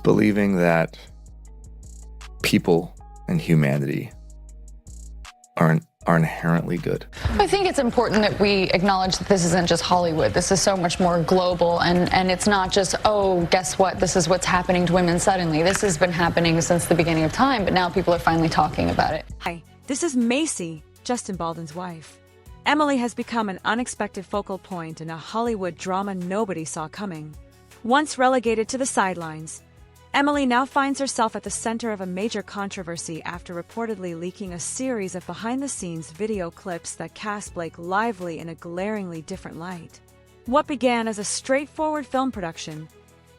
believing that people and humanity are inherently good. I think it's important that we acknowledge that this isn't just Hollywood. This is so much more global, and it's not just, oh, guess what, this is what's happening to women suddenly. This has been happening since the beginning of time, but now people are finally talking about it. Hi, this is Macy, Justin Baldoni's wife. Emily has become an unexpected focal point in a Hollywood drama nobody saw coming. Once relegated to the sidelines, Emily now finds herself at the center of a major controversy after reportedly leaking a series of behind-the-scenes video clips that cast Blake Lively in a glaringly different light. What began as a straightforward film production,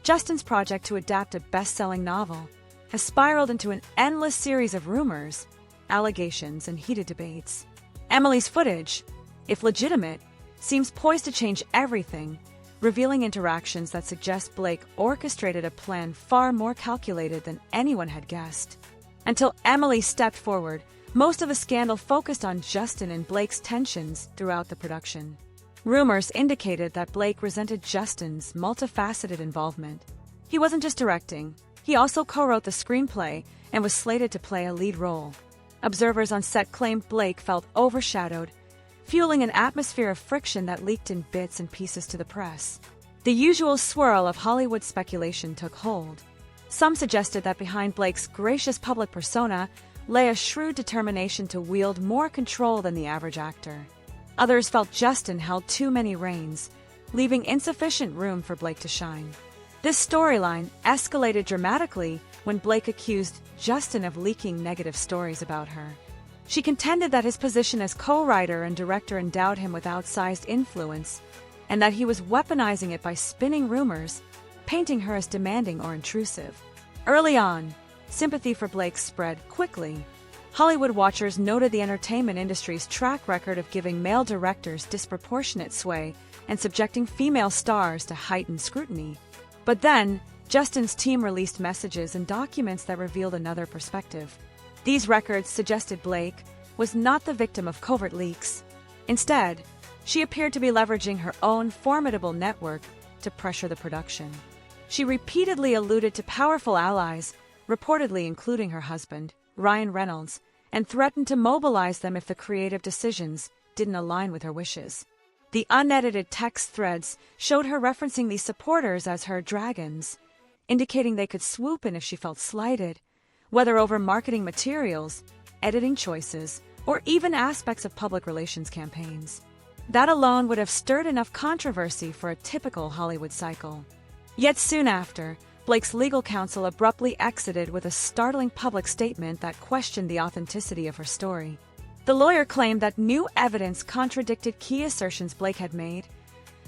Justin's project to adapt a best-selling novel, has spiraled into an endless series of rumors, allegations, and heated debates. Emily's footage, if legitimate, seems poised to change everything, revealing interactions that suggest Blake orchestrated a plan far more calculated than anyone had guessed. Until Emily stepped forward, most of the scandal focused on Justin and Blake's tensions throughout the production. Rumors indicated that Blake resented Justin's multifaceted involvement. He wasn't just directing, he also co-wrote the screenplay and was slated to play a lead role. Observers on set claimed Blake felt overshadowed, fueling an atmosphere of friction that leaked in bits and pieces to the press. The usual swirl of Hollywood speculation took hold. Some suggested that behind Blake's gracious public persona lay a shrewd determination to wield more control than the average actor. Others felt Justin held too many reins, leaving insufficient room for Blake to shine. This storyline escalated dramatically when Blake accused Justin of leaking negative stories about her. She contended that his position as co-writer and director endowed him with outsized influence, and that he was weaponizing it by spinning rumors, painting her as demanding or intrusive. Early on, sympathy for Blake spread quickly. Hollywood watchers noted the entertainment industry's track record of giving male directors disproportionate sway and subjecting female stars to heightened scrutiny. But then, Justin's team released messages and documents that revealed another perspective. These records suggested Blake was not the victim of covert leaks. Instead, she appeared to be leveraging her own formidable network to pressure the production. She repeatedly alluded to powerful allies, reportedly including her husband, Ryan Reynolds, and threatened to mobilize them if the creative decisions didn't align with her wishes. The unedited text threads showed her referencing these supporters as her dragons, indicating they could swoop in if she felt slighted, whether over marketing materials, editing choices, or even aspects of public relations campaigns. That alone would have stirred enough controversy for a typical Hollywood cycle. Yet soon after, Blake's legal counsel abruptly exited with a startling public statement that questioned the authenticity of her story. The lawyer claimed that new evidence contradicted key assertions Blake had made,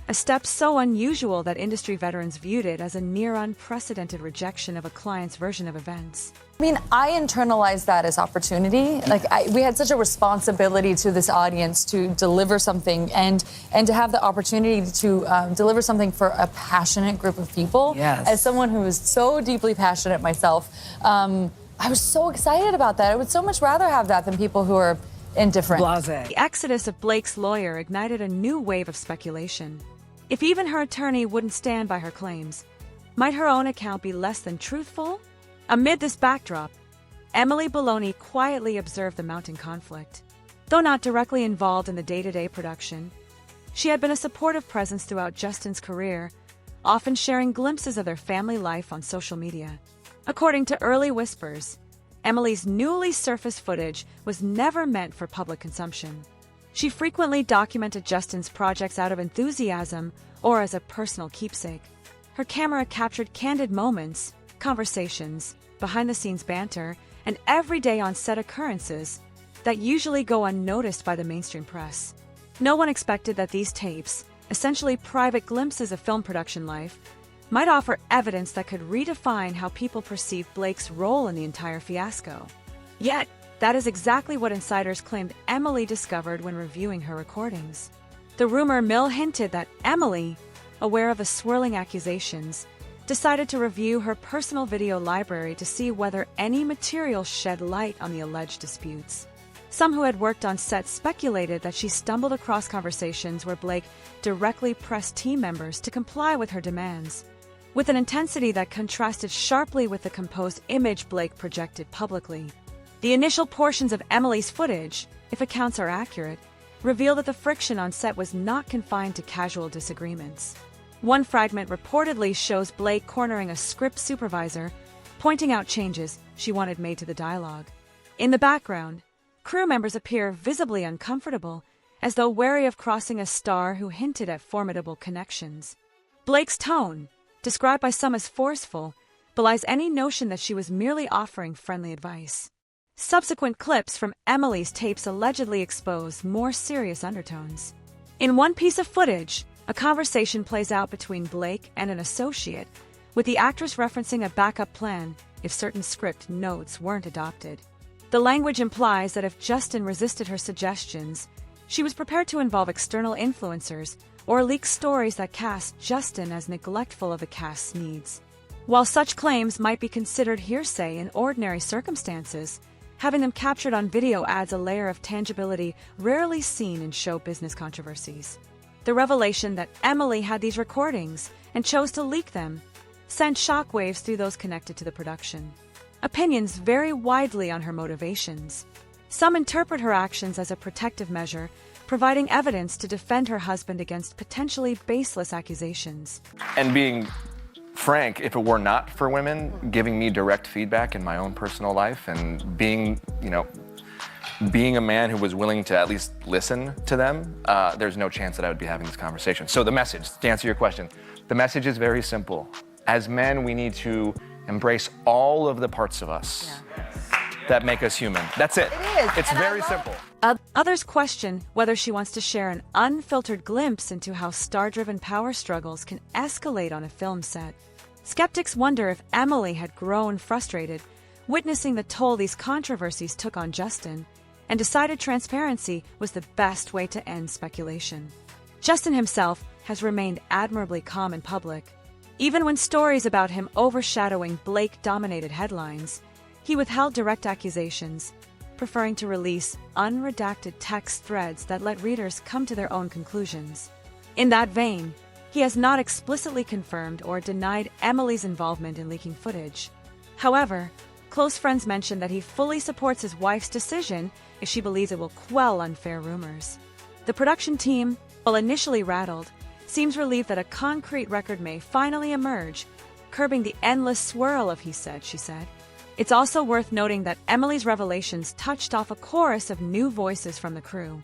a step so unusual that industry veterans viewed it as a near unprecedented rejection of a client's version of events. I mean, I internalized that as opportunity. We had such a responsibility to this audience to deliver something and to have the opportunity to deliver something for a passionate group of people. Yes. As someone who is so deeply passionate myself, I was so excited about that. I would so much rather have that than people who are indifferent. Blasé. The exodus of Blake's lawyer ignited a new wave of speculation. If even her attorney wouldn't stand by her claims, might her own account be less than truthful? Amid this backdrop, Emily Baldoni quietly observed the mounting conflict. Though not directly involved in the day-to-day production, she had been a supportive presence throughout Justin's career, often sharing glimpses of their family life on social media. According to early whispers, Emily's newly surfaced footage was never meant for public consumption. She frequently documented Justin's projects out of enthusiasm or as a personal keepsake. Her camera captured candid moments, conversations, behind-the-scenes banter, and everyday on-set occurrences that usually go unnoticed by the mainstream press. No one expected that these tapes, essentially private glimpses of film production life, might offer evidence that could redefine how people perceive Blake's role in the entire fiasco. Yet, that is exactly what insiders claimed Emily discovered when reviewing her recordings. The rumor mill hinted that Emily, aware of the swirling accusations, decided to review her personal video library to see whether any material shed light on the alleged disputes. Some who had worked on set speculated that she stumbled across conversations where Blake directly pressed team members to comply with her demands, with an intensity that contrasted sharply with the composed image Blake projected publicly. The initial portions of Emily's footage, if accounts are accurate, reveal that the friction on set was not confined to casual disagreements. One fragment reportedly shows Blake cornering a script supervisor, pointing out changes she wanted made to the dialogue. In the background, crew members appear visibly uncomfortable, as though wary of crossing a star who hinted at formidable connections. Blake's tone, described by some as forceful, belies any notion that she was merely offering friendly advice. Subsequent clips from Emily's tapes allegedly expose more serious undertones. In one piece of footage, a conversation plays out between Blake and an associate, with the actress referencing a backup plan if certain script notes weren't adopted. The language implies that if Justin resisted her suggestions, she was prepared to involve external influencers or leak stories that cast Justin as neglectful of the cast's needs. While such claims might be considered hearsay in ordinary circumstances, having them captured on video adds a layer of tangibility rarely seen in show business controversies. The revelation that Emily had these recordings and chose to leak them sent shockwaves through those connected to the production. Opinions vary widely on her motivations. Some interpret her actions as a protective measure, providing evidence to defend her husband against potentially baseless accusations. And being frank, if it were not for women giving me direct feedback in my own personal life and being a man who was willing to at least listen to them, there's no chance that I would be having this conversation. So the message, to answer your question, the message is very simple. As men, we need to embrace all of the parts of us that make us human. That's it. It is. It's very simple. Others question whether she wants to share an unfiltered glimpse into how star-driven power struggles can escalate on a film set. Skeptics wonder if Emily had grown frustrated, witnessing the toll these controversies took on Justin, and decided transparency was the best way to end speculation. Justin himself has remained admirably calm in public. Even when stories about him overshadowing Blake-dominated headlines, he withheld direct accusations, preferring to release unredacted text threads that let readers come to their own conclusions. In that vein, he has not explicitly confirmed or denied Emily's involvement in leaking footage. However, close friends mention that he fully supports his wife's decision if she believes it will quell unfair rumors. The production team, while initially rattled, seems relieved that a concrete record may finally emerge, curbing the endless swirl of he said, she said. It's also worth noting that Emily's revelations touched off a chorus of new voices from the crew.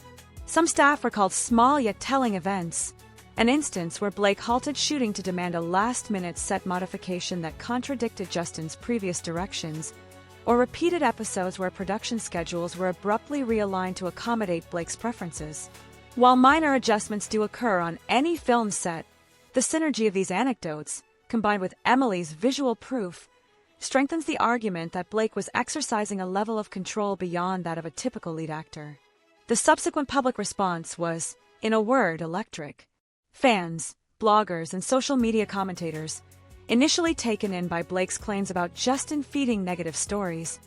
Some staff recalled small yet telling events, an instance where Blake halted shooting to demand a last-minute set modification that contradicted Justin's previous directions, or repeated episodes where production schedules were abruptly realigned to accommodate Blake's preferences. While minor adjustments do occur on any film set, the synergy of these anecdotes, combined with Emily's visual proof, strengthens the argument that Blake was exercising a level of control beyond that of a typical lead actor. The subsequent public response was, in a word, electric. Fans, bloggers, and social media commentators, initially taken in by Blake's claims about Justin feeding negative stories,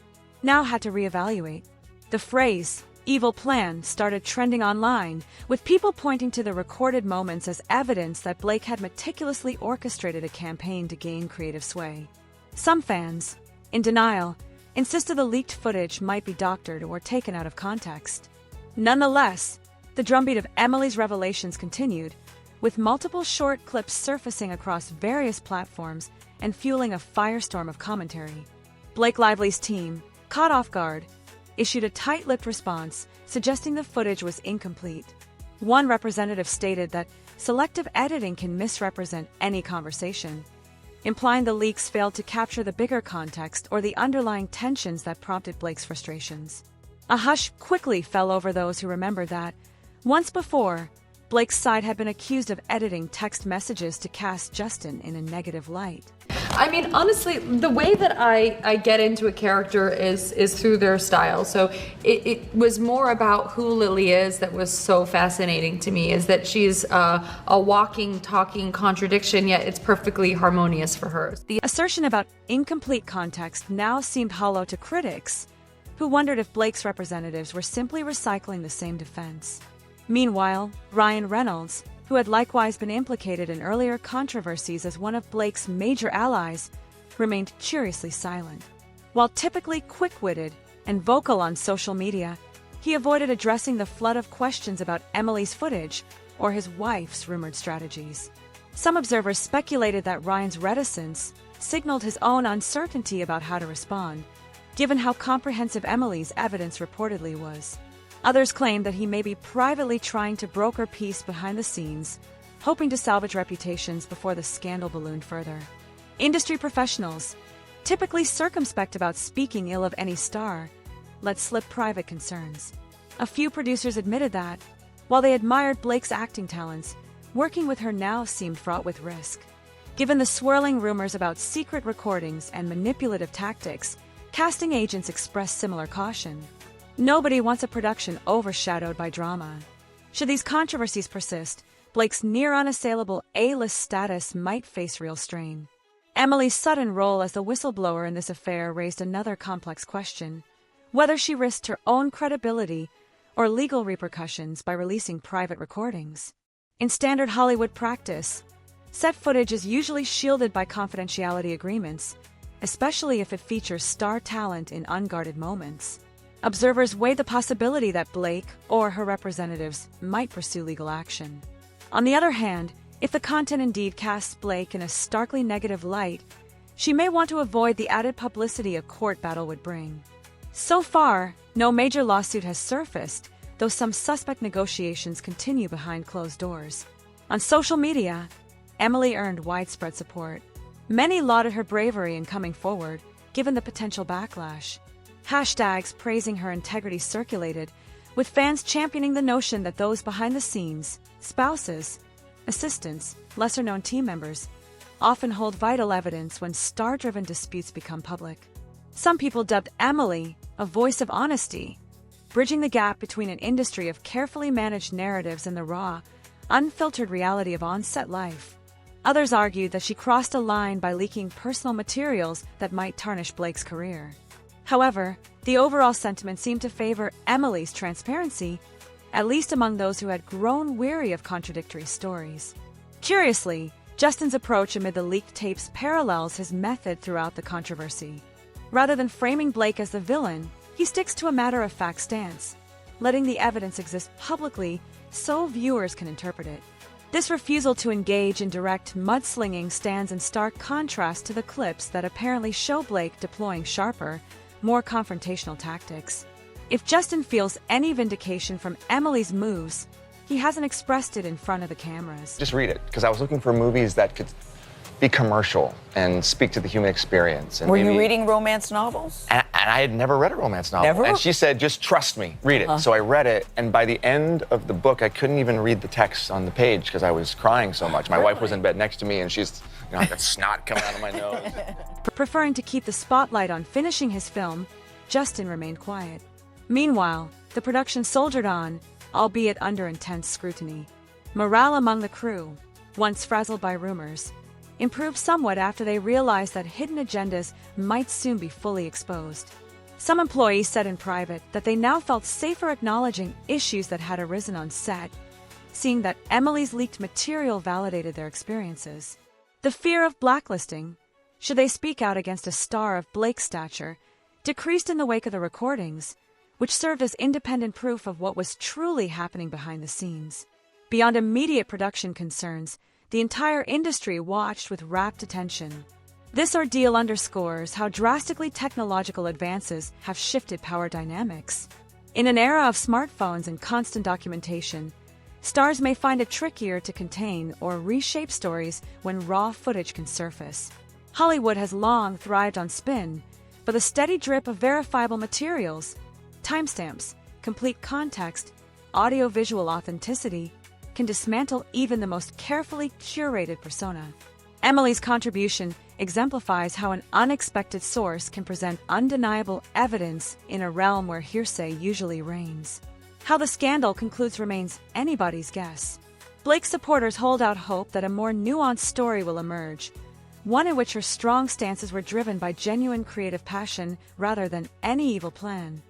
now had to reevaluate. The phrase, "evil plan," started trending online, with people pointing to the recorded moments as evidence that Blake had meticulously orchestrated a campaign to gain creative sway. Some fans, in denial, insisted the leaked footage might be doctored or taken out of context. Nonetheless, the drumbeat of Emily's revelations continued, with multiple short clips surfacing across various platforms and fueling a firestorm of commentary. Blake Lively's team, caught off guard, issued a tight-lipped response suggesting the footage was incomplete. One representative stated that selective editing can misrepresent any conversation, implying the leaks failed to capture the bigger context or the underlying tensions that prompted Blake's frustrations. A hush quickly fell over those who remembered that, once before, Blake's side had been accused of editing text messages to cast Justin in a negative light. I mean, honestly, the way that I get into a character is through their style. So it was more about who Lily is that was so fascinating to me, is that she's a walking, talking contradiction, yet it's perfectly harmonious for her. The assertion about incomplete context now seemed hollow to critics, who wondered if Blake's representatives were simply recycling the same defense. Meanwhile, Ryan Reynolds, who had likewise been implicated in earlier controversies as one of Blake's major allies, remained curiously silent. While typically quick-witted and vocal on social media, he avoided addressing the flood of questions about Emily's footage or his wife's rumored strategies. Some observers speculated that Ryan's reticence signaled his own uncertainty about how to respond, given how comprehensive Emily's evidence reportedly was. Others claimed that he may be privately trying to broker peace behind the scenes, hoping to salvage reputations before the scandal ballooned further. Industry professionals, typically circumspect about speaking ill of any star, let slip private concerns. A few producers admitted that, while they admired Blake's acting talents, working with her now seemed fraught with risk. Given the swirling rumors about secret recordings and manipulative tactics, casting agents expressed similar caution. Nobody wants a production overshadowed by drama. Should these controversies persist, Blake's near-unassailable A-list status might face real strain. Emily's sudden role as the whistleblower in this affair raised another complex question: whether she risked her own credibility or legal repercussions by releasing private recordings. In standard Hollywood practice, set footage is usually shielded by confidentiality agreements, especially if it features star talent in unguarded moments. Observers weighed the possibility that Blake or her representatives might pursue legal action. On the other hand, if the content indeed casts Blake in a starkly negative light, she may want to avoid the added publicity a court battle would bring. So far, no major lawsuit has surfaced, though some suspect negotiations continue behind closed doors. On social media, Emily earned widespread support. Many lauded her bravery in coming forward, given the potential backlash. Hashtags praising her integrity circulated, with fans championing the notion that those behind the scenes, spouses, assistants, lesser-known team members, often hold vital evidence when star-driven disputes become public. Some people dubbed Emily a voice of honesty, bridging the gap between an industry of carefully managed narratives and the raw, unfiltered reality of on-set life. Others argued that she crossed a line by leaking personal materials that might tarnish Blake's career. However, the overall sentiment seemed to favor Emily's transparency, at least among those who had grown weary of contradictory stories. Curiously, Justin's approach amid the leaked tapes parallels his method throughout the controversy. Rather than framing Blake as the villain, he sticks to a matter-of-fact stance, letting the evidence exist publicly so viewers can interpret it. This refusal to engage in direct mudslinging stands in stark contrast to the clips that apparently show Blake deploying sharper, more confrontational tactics. If Justin feels any vindication from Emily's moves, he hasn't expressed it in front of the cameras. Just read it, because I was looking for movies that could be commercial and speak to the human experience. And Were you reading romance novels? And I had never read a romance novel. Never? And she said, just trust me, read it. So I read it, and by the end of the book, I couldn't even read the text on the page because I was crying so much. My wife was in bed next to me, and she's, I got snot coming out of my nose. Preferring to keep the spotlight on finishing his film, Justin remained quiet. Meanwhile, the production soldiered on, albeit under intense scrutiny. Morale among the crew, once frazzled by rumors, improved somewhat after they realized that hidden agendas might soon be fully exposed. Some employees said in private that they now felt safer acknowledging issues that had arisen on set, seeing that Emily's leaked material validated their experiences. The fear of blacklisting, should they speak out against a star of Blake's stature, decreased in the wake of the recordings, which served as independent proof of what was truly happening behind the scenes. Beyond immediate production concerns, the entire industry watched with rapt attention. This ordeal underscores how drastically technological advances have shifted power dynamics. In an era of smartphones and constant documentation, stars may find it trickier to contain or reshape stories when raw footage can surface. Hollywood has long thrived on spin, but the steady drip of verifiable materials, timestamps, complete context, audio-visual authenticity, can dismantle even the most carefully curated persona. Emily's contribution exemplifies how an unexpected source can present undeniable evidence in a realm where hearsay usually reigns. How the scandal concludes remains anybody's guess. Blake's supporters hold out hope that a more nuanced story will emerge, one in which her strong stances were driven by genuine creative passion rather than any evil plan.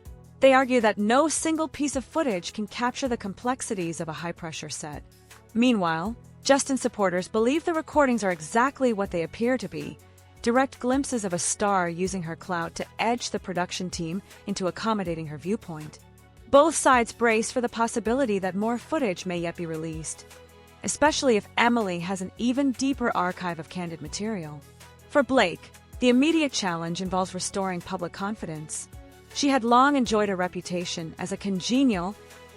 They argue that no single piece of footage can capture the complexities of a high-pressure set. Meanwhile, Justin's supporters believe the recordings are exactly what they appear to be, direct glimpses of a star using her clout to edge the production team into accommodating her viewpoint. Both sides brace for the possibility that more footage may yet be released, especially if Emily has an even deeper archive of candid material. For Blake, the immediate challenge involves restoring public confidence. She had long enjoyed a reputation as a congenial,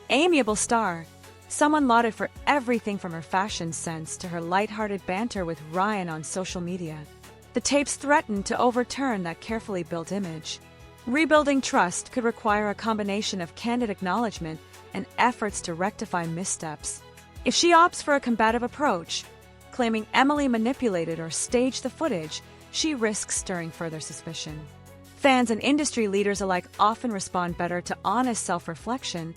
amiable star, someone lauded for everything from her fashion sense to her lighthearted banter with Ryan on social media. The tapes threatened to overturn that carefully built image. Rebuilding trust could require a combination of candid acknowledgement and efforts to rectify missteps. If she opts for a combative approach, claiming Emily manipulated or staged the footage, she risks stirring further suspicion. Fans and industry leaders alike often respond better to honest self-reflection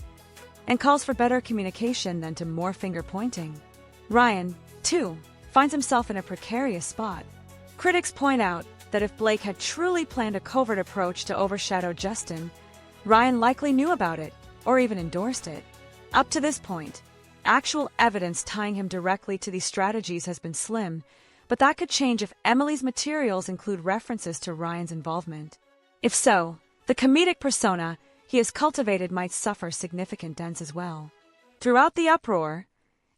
and calls for better communication than to more finger-pointing. Ryan, too, finds himself in a precarious spot. Critics point out that if Blake had truly planned a covert approach to overshadow Justin, Ryan likely knew about it or even endorsed it. Up to this point, actual evidence tying him directly to these strategies has been slim, but that could change if Emily's materials include references to Ryan's involvement. If so, the comedic persona he has cultivated might suffer significant dents as well. Throughout the uproar,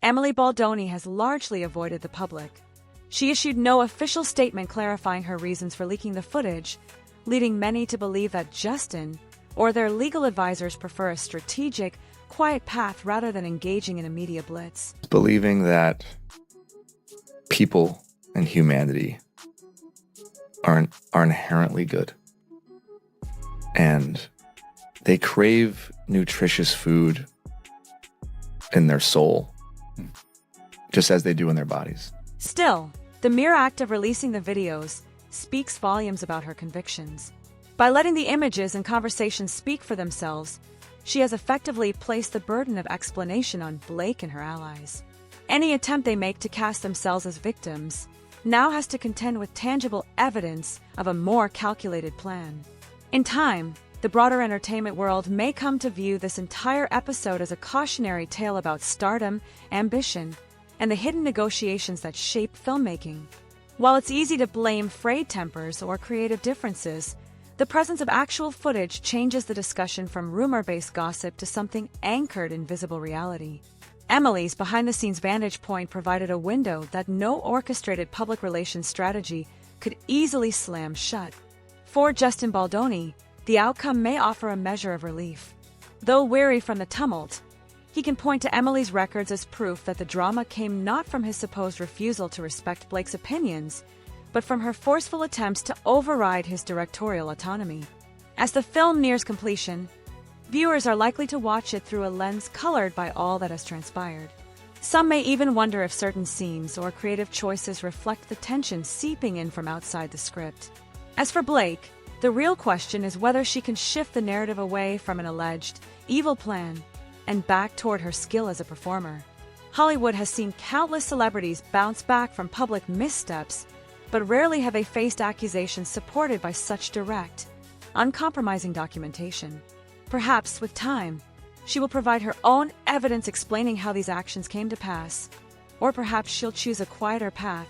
Emily Baldoni has largely avoided the public. She issued no official statement clarifying her reasons for leaking the footage, leading many to believe that Justin or their legal advisors prefer a strategic, quiet path rather than engaging in a media blitz. Believing that people and humanity are inherently good. And they crave nutritious food in their soul, just as they do in their bodies. Still, the mere act of releasing the videos speaks volumes about her convictions. By letting the images and conversations speak for themselves, she has effectively placed the burden of explanation on Blake and her allies. Any attempt they make to cast themselves as victims now has to contend with tangible evidence of a more calculated plan. In time, the broader entertainment world may come to view this entire episode as a cautionary tale about stardom, ambition, and the hidden negotiations that shape filmmaking. While it's easy to blame frayed tempers or creative differences, the presence of actual footage changes the discussion from rumor-based gossip to something anchored in visible reality. Emily's behind-the-scenes vantage point provided a window that no orchestrated public relations strategy could easily slam shut. For Justin Baldoni, the outcome may offer a measure of relief. Though weary from the tumult, he can point to Emily's records as proof that the drama came not from his supposed refusal to respect Blake's opinions, but from her forceful attempts to override his directorial autonomy. As the film nears completion, viewers are likely to watch it through a lens colored by all that has transpired. Some may even wonder if certain scenes or creative choices reflect the tension seeping in from outside the script. As for Blake, the real question is whether she can shift the narrative away from an alleged evil plan and back toward her skill as a performer. Hollywood has seen countless celebrities bounce back from public missteps, but rarely have they faced accusations supported by such direct, uncompromising documentation. Perhaps, with time, she will provide her own evidence explaining how these actions came to pass, or perhaps she'll choose a quieter path,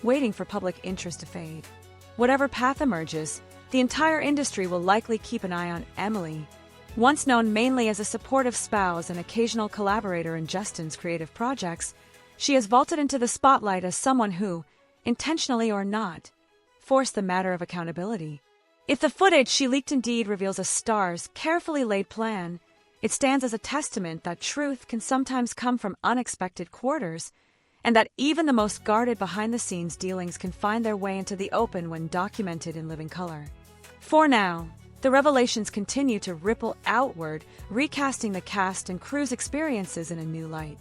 waiting for public interest to fade. Whatever path emerges, the entire industry will likely keep an eye on Emily. Once known mainly as a supportive spouse and occasional collaborator in Justin's creative projects, she has vaulted into the spotlight as someone who, intentionally or not, forced the matter of accountability. If the footage she leaked indeed reveals a star's carefully laid plan, it stands as a testament that truth can sometimes come from unexpected quarters, and that even the most guarded behind-the-scenes dealings can find their way into the open when documented in living color. For now, the revelations continue to ripple outward, recasting the cast and crew's experiences in a new light.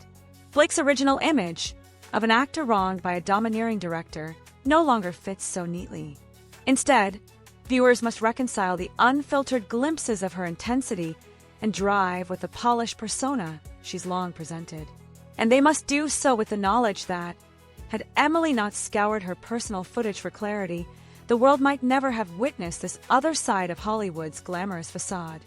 Blake's original image of an actor wronged by a domineering director no longer fits so neatly. Instead, viewers must reconcile the unfiltered glimpses of her intensity and drive with the polished persona she's long presented. And they must do so with the knowledge that, had Emily not scoured her personal footage for clarity, the world might never have witnessed this other side of Hollywood's glamorous facade.